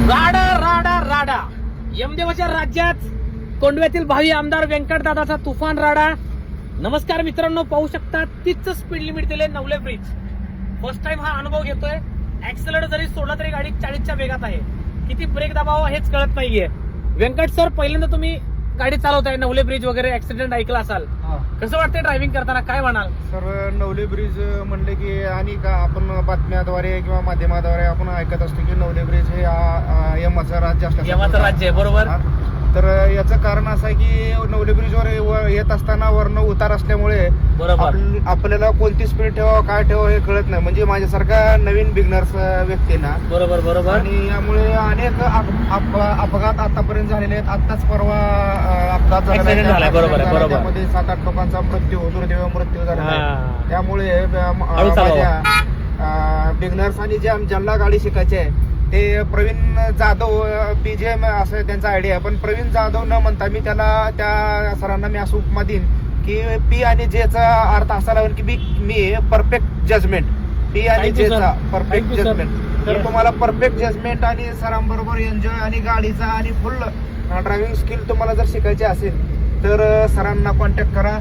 राडा राडा राडा यमदेवाच्या राज्यात कोंडव्यातील भावी आमदार व्यंकटदादाचा तुफान राडा. नमस्कार मित्रांनो, पाहू शकता तीच स्पीड लिमिट दिले नवले ब्रिज. फर्स्ट टाइम हा अनुभव घेतोय. ऍक्सेलरेटर जरी सोडला तरी गाडी 40च्या वेगात आहे. किती ब्रेक दाबावा हेच कळत नाहीये. व्यंकट सर, पहिल्यांदा तुम्ही गाडी चालवताय नवले ब्रिज वगैरे ऍक्सिडेंट ऐकला असाल, कसं वाटतंय ड्रायव्हिंग करताना, काय म्हणाल? सर, नवले ब्रिज म्हणले की आणि का आपण बातम्याद्वारे किंवा माध्यमाद्वारे आपण ऐकत असतो की नवले ब्रिज हे यमाचं राज्य असतं. यमाचं राज्य आहे, बरोबर. तर याचं कारण असं आहे की नवले ब्रिजवर येत असताना वरनं उतार असल्यामुळे बरोबर आपल्याला कोणती स्पीड ठेवावं काय ठेवावं हे कळत नाही. म्हणजे माझ्यासारखा नवीन बिगनर्स व्यक्तींना बरोबर बरोबर आणि यामुळे अनेक अपघात आतापर्यंत झालेले आहेत. आत्ताच परवा अपघात Accident झालाय, बरोबर आहे, बरोबर. त्यामध्ये 7-8 लोकांचा दुर्दैवी मृत्यू झालेला आहे. त्यामुळे हळू चालवा. माझ्या बिगनर्स आणि ज्यांना गाडी शिकायची आहे ते प्रवीण जाधव PGM असं त्यांचा आयडिया आहे. पण प्रवीण जाधव न म्हणता मी त्याला त्या सरांना मी असं उपमा देईन की P आणि J चा अर्थ असा लागेल की मी परफेक्ट जजमेंट. P आणि J चा परफेक्ट जजमेंट. तर तुम्हाला परफेक्ट जजमेंट आणि सरांबरोबर एन्जॉय आणि गाडीचा आणि फुल ड्रायव्हिंग स्किल तुम्हाला जर शिकायची असेल तर सरांना कॉन्टॅक्ट करा.